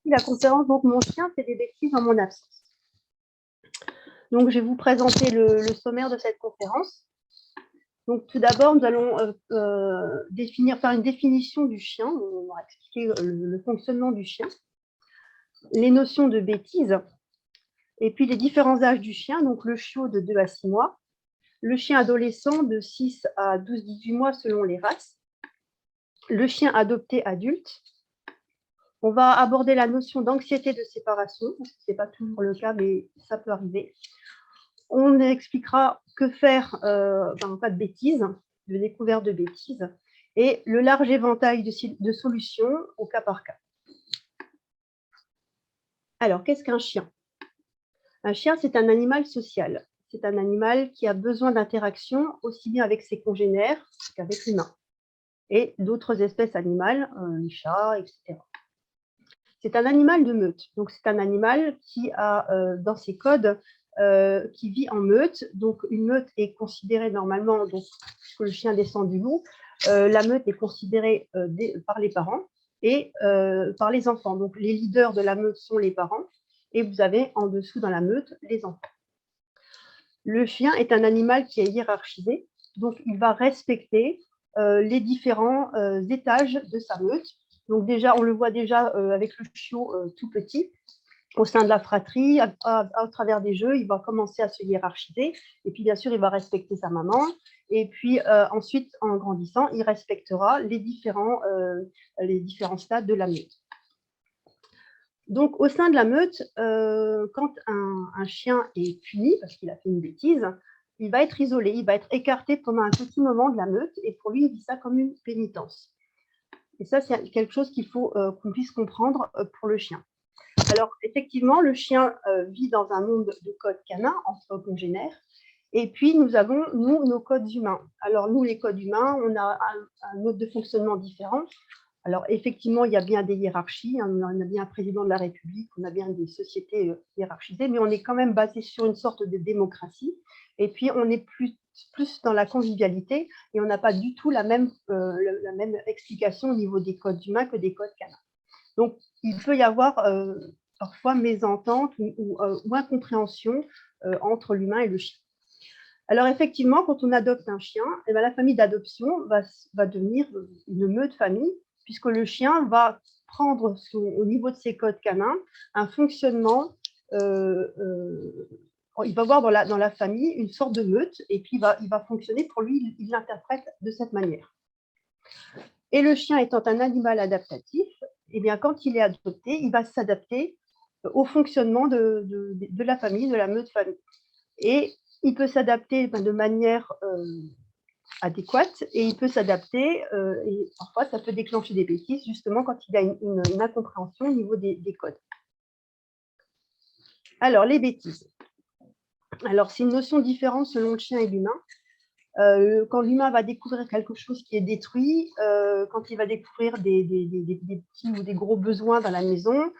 la conférence, donc mon chien fait des bêtises en mon absence. Donc, je vais vous présenter le sommaire de cette conférence. Donc, tout d'abord, nous allons faire une définition du chien. On va expliquer le fonctionnement du chien, les notions de bêtise, et puis les différents âges du chien, donc le chiot de 2 à 6 mois, le chien adolescent de 6 à 12-18 mois selon les races, le chien adopté adulte. On va aborder la notion d'anxiété de séparation, parce que ce n'est pas toujours le cas, mais ça peut arriver. On expliquera que faire en cas de bêtises, de découverte de bêtises, et le large éventail de solutions au cas par cas. Alors, qu'est-ce qu'un chien? Un chien, c'est un animal social. C'est un animal qui a besoin d'interaction aussi bien avec ses congénères qu'avec l'humain et d'autres espèces animales, les chats, etc. C'est un animal de meute. Donc, c'est un animal qui a dans ses codes qui vit en meute. Donc, une meute est considérée normalement, donc, puisque le chien descend du loup, la meute est considérée par les parents et par les enfants. Donc, les leaders de la meute sont les parents et vous avez en dessous dans la meute les enfants. Le chien est un animal qui est hiérarchisé, donc il va respecter les différents étages de sa meute. Donc déjà, on le voit déjà avec le chiot tout petit, au sein de la fratrie, à travers des jeux, il va commencer à se hiérarchiser. Et puis, bien sûr, il va respecter sa maman. Et puis, ensuite, en grandissant, il respectera les différents stades de la meute. Donc, au sein de la meute, quand un chien est puni parce qu'il a fait une bêtise, il va être isolé, il va être écarté pendant un petit moment de la meute. Et pour lui, il vit ça comme une pénitence. Et ça, c'est quelque chose qu'il faut qu'on puisse comprendre pour le chien. Alors, effectivement, le chien vit dans un monde de codes canins entre congénères. Et puis, nous avons, nous, nos codes humains. Alors, nous, les codes humains, on a un mode de fonctionnement différent. Alors, effectivement, il y a bien des hiérarchies. On a bien un président de la République, on a bien des sociétés hiérarchisées, mais on est quand même basé sur une sorte de démocratie. Et puis, on est plus dans la convivialité et on n'a pas du tout la même explication au niveau des codes humains que des codes canins. Donc, il peut y avoir parfois mésentente ou incompréhension entre l'humain et le chien. Alors, effectivement, quand on adopte un chien, eh bien, la famille d'adoption va devenir une meute famille, puisque le chien va prendre au niveau de ses codes canins un fonctionnement. Il va voir dans la famille une sorte de meute, et puis il va fonctionner pour lui, il l'interprète de cette manière. Et le chien étant un animal adaptatif, eh bien, quand il est adopté, il va s'adapter au fonctionnement de la famille, de la meute famille. Et il peut s'adapter de manière adéquate et il peut s'adapter, et parfois ça peut déclencher des bêtises, justement quand il y a une incompréhension au niveau des codes. Alors, les bêtises. Alors, c'est une notion différente selon le chien et l'humain. Quand l'humain va découvrir quelque chose qui est détruit, quand il va découvrir des petits ou des gros besoins dans la maison,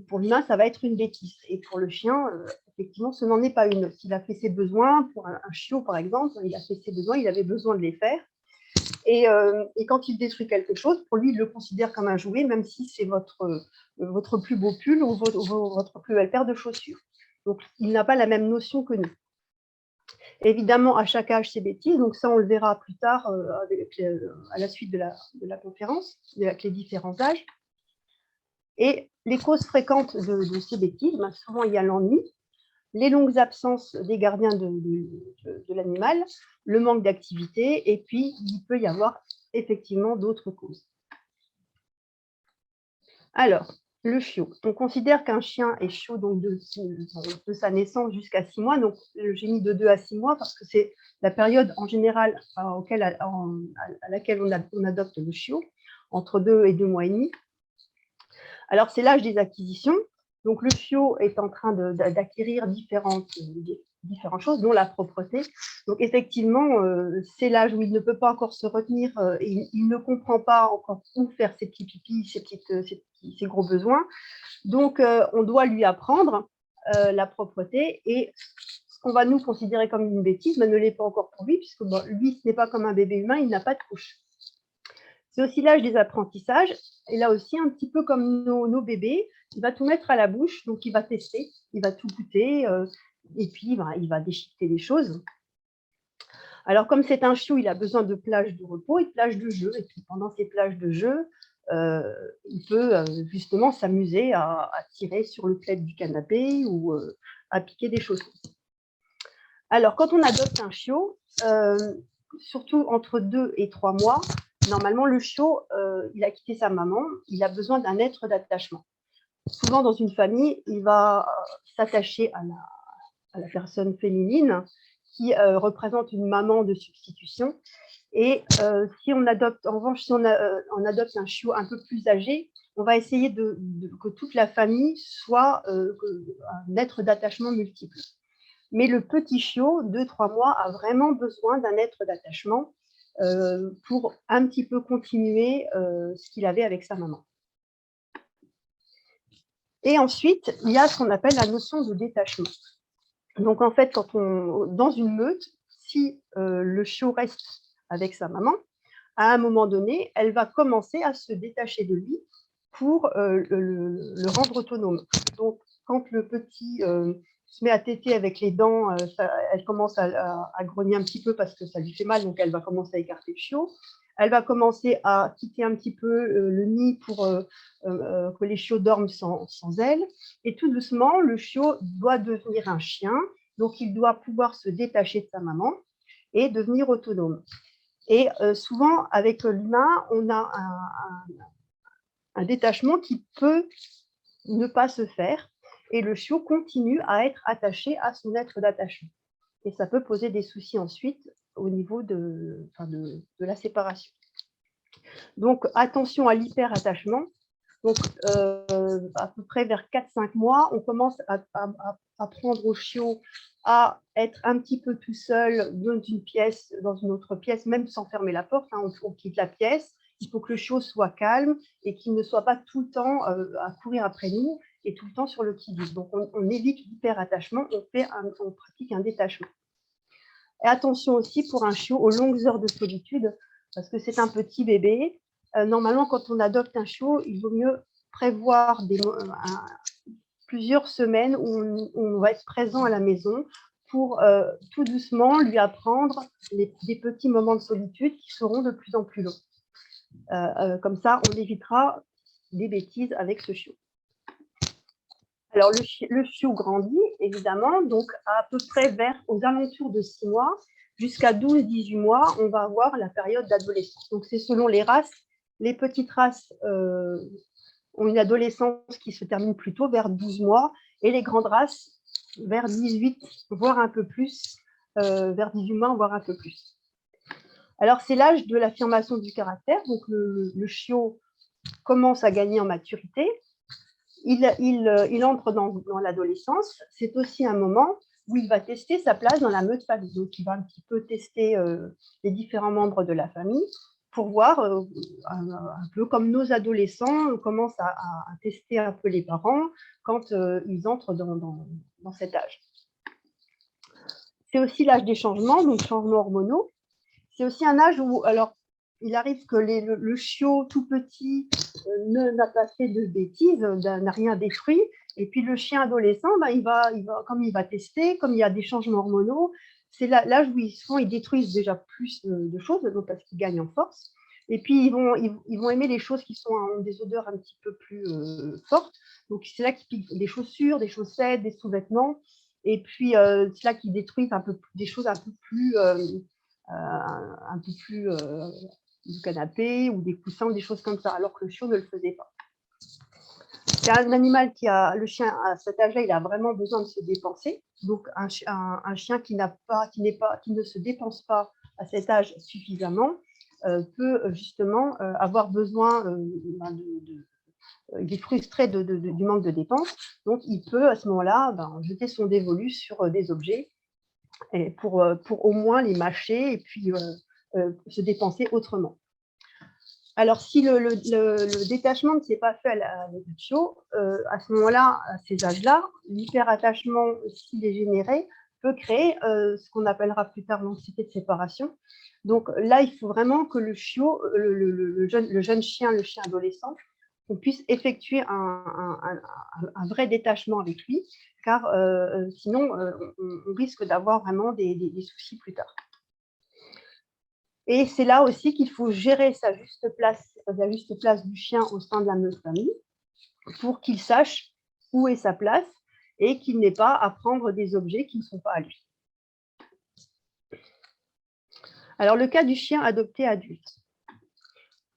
pour l'humain, ça va être une bêtise. Et pour le chien, effectivement, ce n'en est pas une. S'il a fait ses besoins, pour un chiot par exemple, il a fait ses besoins, il avait besoin de les faire. Et quand il détruit quelque chose, pour lui, il le considère comme un jouet, même si c'est votre plus beau pull ou votre plus belle paire de chaussures. Donc, il n'a pas la même notion que nous. Évidemment, à chaque âge, c'est bêtises. Donc ça, on le verra plus tard à la suite de la conférence, avec les différents âges. Et les causes fréquentes de ces bêtises, ben, souvent il y a l'ennui, les longues absences des gardiens de l'animal, le manque d'activité, et puis il peut y avoir effectivement d'autres causes. Alors, le chiot. On considère qu'un chien est chiot donc de sa naissance jusqu'à 6 mois. Donc, j'ai mis de 2 à 6 mois parce que c'est la période en général à laquelle on adopte le chiot, entre 2 et 2 mois et demi. Alors, c'est l'âge des acquisitions. Donc, le chiot est en train d'acquérir différentes choses, dont la propreté. Donc, effectivement, c'est l'âge où il ne peut pas encore se retenir et il ne comprend pas encore où faire ses petits pipis, ses gros besoins. Donc, on doit lui apprendre la propreté et ce qu'on va nous considérer comme une bêtise, mais ne l'est pas encore pour lui, puisque lui, ce n'est pas comme un bébé humain, il n'a pas de couche. C'est aussi l'âge des apprentissages. Et là aussi, un petit peu comme nos bébés, il va tout mettre à la bouche, donc il va tester, il va tout goûter, et puis il va déchiqueter les choses. Alors, comme c'est un chiot, il a besoin de plages de repos et de plages de jeu. Et puis, pendant ces plages de jeu, il peut justement s'amuser à tirer sur le plaid du canapé ou à piquer des chaussons. Alors, quand on adopte un chiot, surtout entre 2 et 3 mois, normalement, le chiot, il a quitté sa maman, il a besoin d'un être d'attachement. Souvent, dans une famille, il va s'attacher à la personne féminine qui représente une maman de substitution. Et si on adopte, en revanche, si on adopte un chiot un peu plus âgé, on va essayer que toute la famille soit un être d'attachement multiple. Mais le petit chiot, 2-3 mois, a vraiment besoin d'un être d'attachement pour un petit peu continuer ce qu'il avait avec sa maman. Et ensuite, il y a ce qu'on appelle la notion de détachement. Donc, en fait, dans une meute, si le chiot reste avec sa maman, à un moment donné, elle va commencer à se détacher de lui pour le rendre autonome. Donc, quand le petit se met à téter avec les dents, elle commence à grogner un petit peu parce que ça lui fait mal, donc elle va commencer à écarter le chiot. Elle va commencer à quitter un petit peu le nid pour que les chiots dorment sans elle. Et tout doucement, le chiot doit devenir un chien, donc il doit pouvoir se détacher de sa maman et devenir autonome. Et souvent, avec l'humain, on a un détachement qui peut ne pas se faire et le chiot continue à être attaché à son être d'attachement. Et ça peut poser des soucis ensuite au niveau de la séparation. Donc, attention à l'hyperattachement. Donc, à peu près vers 4-5 mois, on commence à apprendre au chiot à être un petit peu tout seul dans une pièce, dans une autre pièce, même sans fermer la porte. Hein, on quitte la pièce. Il faut que le chiot soit calme et qu'il ne soit pas tout le temps à courir après nous et tout le temps sur le qui-vive. Donc, on évite l'hyperattachement, on pratique un détachement. Et attention aussi pour un chiot aux longues heures de solitude, parce que c'est un petit bébé. Normalement, quand on adopte un chiot, il vaut mieux prévoir plusieurs semaines où on va être présent à la maison pour tout doucement lui apprendre des petits moments de solitude qui seront de plus en plus longs. Comme ça, on évitera des bêtises avec ce chiot. Alors, le chiot grandit, évidemment, donc à peu près aux alentours de 6 mois, jusqu'à 12-18 mois, on va avoir la période d'adolescence. Donc, c'est selon les races. Les petites races ont une adolescence qui se termine plutôt vers 12 mois, et les grandes races vers 18, voire un peu plus, vers 18 mois, voire un peu plus. Alors, c'est l'âge de l'affirmation du caractère. Donc, le chiot commence à gagner en maturité. Il entre dans l'adolescence. C'est aussi un moment où il va tester sa place dans la meute famille. Donc, il va un petit peu tester les différents membres de la famille pour voir, un peu comme nos adolescents commencent à tester un peu les parents quand ils entrent dans cet âge. C'est aussi l'âge des changements, donc changements hormonaux. C'est aussi un âge où, alors, il arrive que le chiot tout petit n'a pas fait de bêtises, n'a rien détruit. Et puis le chien adolescent, comme il va tester, comme il y a des changements hormonaux, c'est l'âge où ils détruisent déjà plus de choses, donc parce qu'ils gagnent en force. Et puis ils vont aimer les choses qui ont des odeurs un petit peu plus fortes. Donc c'est là qu'ils piquent des chaussures, des chaussettes, des sous-vêtements. Et puis c'est là qu'ils détruisent des choses un peu plus du canapé ou des coussins ou des choses comme ça, alors que le chiot ne le faisait pas. C'est un animal le chien à cet âge-là, il a vraiment besoin de se dépenser. Donc un chien qui ne se dépense pas à cet âge suffisamment peut justement avoir besoin il est frustré du manque de dépenses, donc il peut à ce moment-là jeter son dévolu sur des objets et pour au moins les mâcher et puis se dépenser autrement. Alors, si le détachement ne s'est pas fait avec le chiot, à ce moment-là, à ces âges-là, l'hyperattachement, s'il est généré, peut créer ce qu'on appellera plus tard l'anxiété de séparation. Donc là, il faut vraiment que le chiot, le jeune chien, le chien adolescent, qu'on puisse effectuer un vrai détachement avec lui, car sinon, on risque d'avoir vraiment des soucis plus tard. Et c'est là aussi qu'il faut gérer la juste place du chien au sein de la meute famille pour qu'il sache où est sa place et qu'il n'ait pas à prendre des objets qui ne sont pas à lui. Alors, le cas du chien adopté adulte.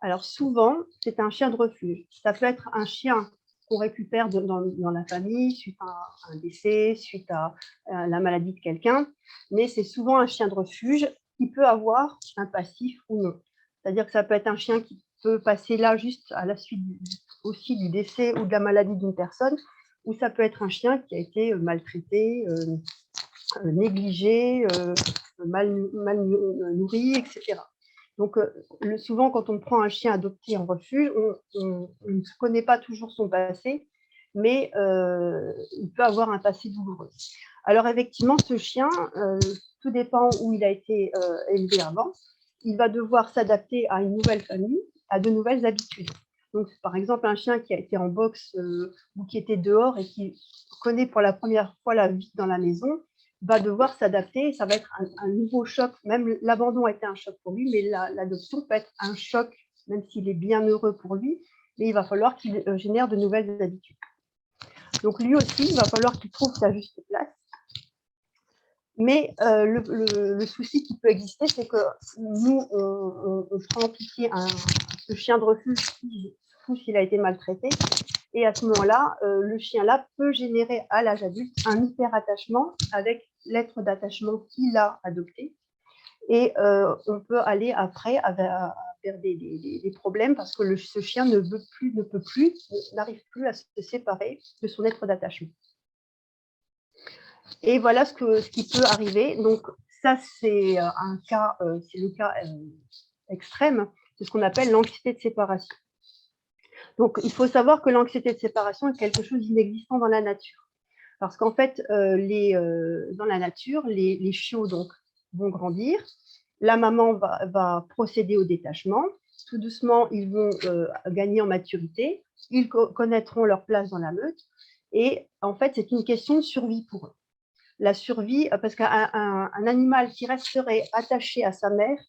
Alors, souvent, c'est un chien de refuge. Ça peut être un chien qu'on récupère dans la famille suite à un décès, suite à la maladie de quelqu'un, mais c'est souvent un chien de refuge qui peut avoir un passif ou non. C'est-à-dire que ça peut être un chien qui peut passer là juste à la suite aussi du décès ou de la maladie d'une personne, ou ça peut être un chien qui a été maltraité, négligé, mal nourri, etc. Donc, souvent, quand on prend un chien adopté en refuge, on ne connaît pas toujours son passé, mais il peut avoir un passé douloureux. Alors, effectivement, ce chien, tout dépend où il a été élevé avant, il va devoir s'adapter à une nouvelle famille, à de nouvelles habitudes. Donc, par exemple, un chien qui a été en boxe ou qui était dehors et qui connaît pour la première fois la vie dans la maison, va devoir s'adapter. Ça va être un nouveau choc. Même l'abandon a été un choc pour lui, mais l'adoption peut être un choc, même s'il est bien heureux pour lui, mais il va falloir qu'il génère de nouvelles habitudes. Donc, lui aussi, il va falloir qu'il trouve sa juste place. Mais le souci qui peut exister, c'est que nous, on prend en pitié ce chien de refuge, surtout s'il a été maltraité. Et à ce moment-là, le chien-là peut générer à l'âge adulte un hyper-attachement avec l'être d'attachement qu'il a adopté. Et on peut aller après vers des problèmes parce que ce chien n'arrive plus à se séparer de son être d'attachement. Et voilà ce qui peut arriver. Donc, ça, c'est le cas extrême, c'est ce qu'on appelle l'anxiété de séparation. Donc, il faut savoir que l'anxiété de séparation est quelque chose d'inexistant dans la nature. Parce qu'en fait, dans la nature, les chiots donc, vont grandir, la maman va procéder au détachement, tout doucement, ils vont gagner en maturité, ils connaîtront leur place dans la meute, et en fait, c'est une question de survie pour eux. La survie, parce qu'un animal qui resterait attaché à sa mère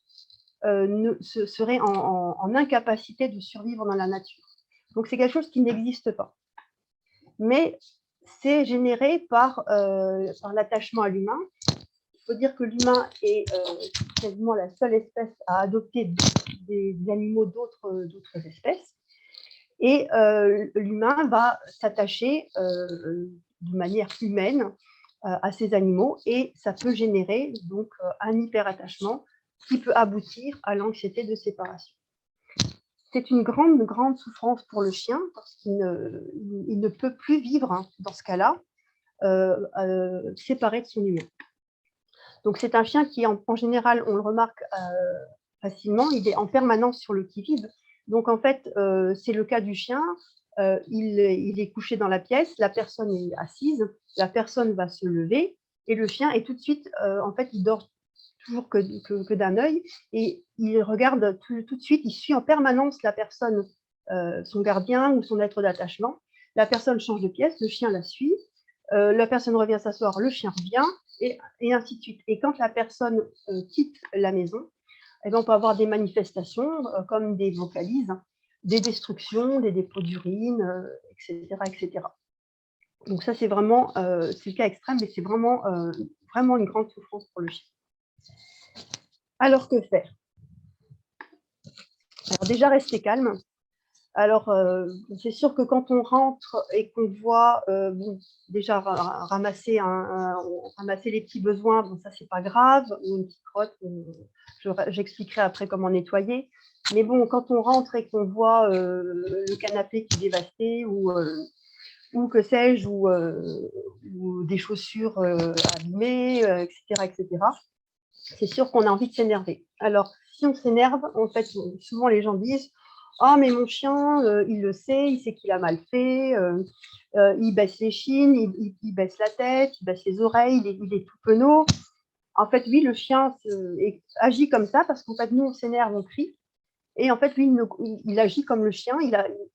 serait en incapacité de survivre dans la nature. Donc, c'est quelque chose qui n'existe pas. Mais c'est généré par l'attachement à l'humain. Il faut dire que l'humain est quasiment la seule espèce à adopter des animaux d'autres espèces. Et l'humain va s'attacher de manière humaine à ces animaux et ça peut générer donc un hyperattachement qui peut aboutir à l'anxiété de séparation. C'est une grande souffrance pour le chien parce qu'il ne peut plus vivre dans ce cas-là séparé de son humain. Donc c'est un chien qui en général, on le remarque facilement, il est en permanence sur le qui-vive. Donc en fait, c'est le cas du chien, il est couché dans la pièce, la personne est assise, la personne va se lever et le chien est tout de suite, en fait, il dort toujours que d'un œil et il regarde tout de suite, il suit en permanence la personne, son gardien ou son être d'attachement. La personne change de pièce, le chien la suit, la personne revient s'asseoir, le chien revient et ainsi de suite. Et quand la personne quitte la maison, eh bien, on peut avoir des manifestations comme des vocalises, des destructions, des dépôts d'urine, etc., etc. Donc ça, c'est vraiment, c'est le cas extrême, mais c'est vraiment une grande souffrance pour le chien. Alors, que faire? Alors déjà, rester calme. Alors, c'est sûr que quand on rentre et qu'on voit déjà ramasser les petits besoins, bon, ça, c'est pas grave, ou une petite crotte, j'expliquerai après comment nettoyer. Mais bon, quand on rentre et qu'on voit le canapé qui est dévasté ou que sais-je, ou des chaussures abîmées, etc., c'est sûr qu'on a envie de s'énerver. Alors, si on s'énerve, en fait, souvent les gens disent « Ah, mais mon chien, il le sait, il sait qu'il a mal fait, il baisse les chines, il baisse la tête, il baisse les oreilles, il est tout penaud. » En fait, oui, le chien agit comme ça parce qu'en fait, nous, on s'énerve, on crie. Et en fait, lui, il agit comme le chien,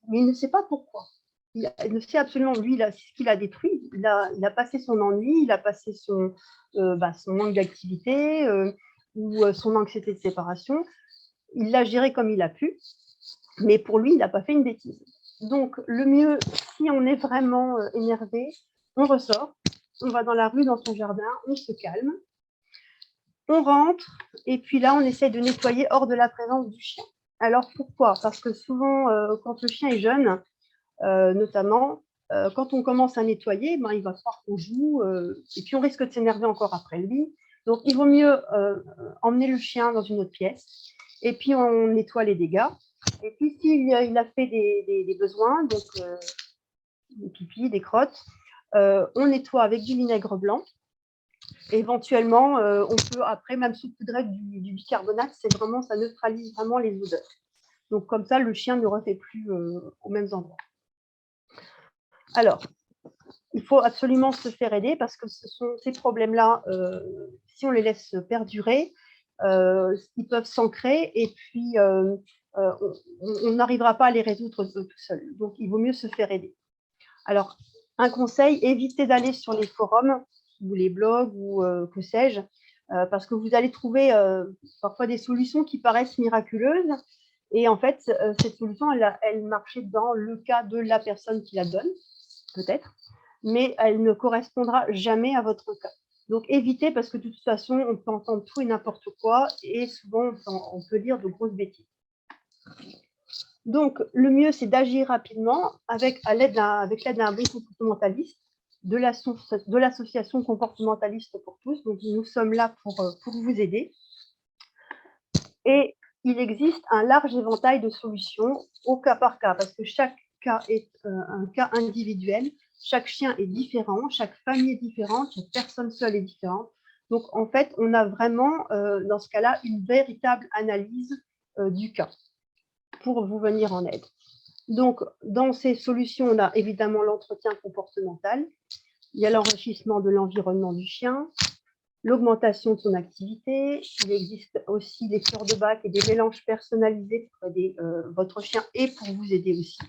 mais il ne sait pas pourquoi. Il ne sait absolument, lui, ce qu'il a détruit. Il a passé son ennui, il a passé son manque d'activité ou son anxiété de séparation. Il l'a géré comme il a pu, mais pour lui, il n'a pas fait une bêtise. Donc, le mieux, si on est vraiment énervé, on ressort, on va dans la rue, dans son jardin, on se calme, on rentre, et puis là, on essaie de nettoyer hors de la présence du chien. Alors, pourquoi? Parce que souvent, quand le chien est jeune, notamment, quand on commence à nettoyer, il va croire qu'on joue, et puis on risque de s'énerver encore après lui. Donc, il vaut mieux emmener le chien dans une autre pièce, et puis on nettoie les dégâts. Et puis, s'il a fait des besoins, donc des pipis, des crottes, on nettoie avec du vinaigre blanc. Éventuellement, on peut après même saupoudrer du bicarbonate, ça neutralise vraiment les odeurs. Donc comme ça, le chien ne refait plus aux mêmes endroits. Alors, il faut absolument se faire aider parce que ces problèmes-là, si on les laisse perdurer, ils peuvent s'ancrer et puis on n'arrivera pas à les résoudre tout seul. Donc, il vaut mieux se faire aider. Alors, un conseil, évitez d'aller sur les forums ou les blogs ou que sais-je, parce que vous allez trouver parfois des solutions qui paraissent miraculeuses. Et en fait, cette solution, elle marchait dans le cas de la personne qui la donne, peut-être, mais elle ne correspondra jamais à votre cas. Donc, évitez, parce que de toute façon, on peut entendre tout et n'importe quoi, et souvent, on peut lire de grosses bêtises. Donc, le mieux, c'est d'agir rapidement avec l'aide d'un bon comportementaliste, de l'association comportementaliste pour tous. Donc, nous sommes là pour vous aider. Et il existe un large éventail de solutions au cas par cas, parce que chaque cas est un cas individuel. Chaque chien est différent, chaque famille est différente, chaque personne seule est différente. Donc, en fait, on a vraiment, dans ce cas-là, une véritable analyse du cas pour vous venir en aide. Donc, dans ces solutions, on a évidemment l'entretien comportemental, il y a l'enrichissement de l'environnement du chien, l'augmentation de son activité, il existe aussi des fleurs de bac et des mélanges personnalisés pour aider votre chien et pour vous aider aussi.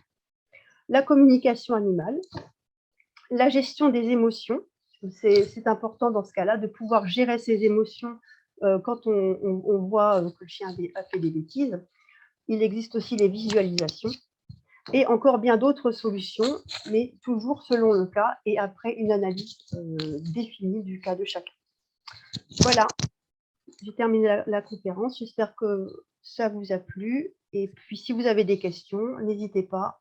La communication animale, la gestion des émotions, c'est important dans ce cas-là de pouvoir gérer ses émotions quand on voit que le chien a fait des bêtises. Il existe aussi les visualisations et encore bien d'autres solutions, mais toujours selon le cas et après une analyse définie du cas de chacun. Voilà, j'ai terminé la conférence. J'espère que ça vous a plu. Et puis, si vous avez des questions, n'hésitez pas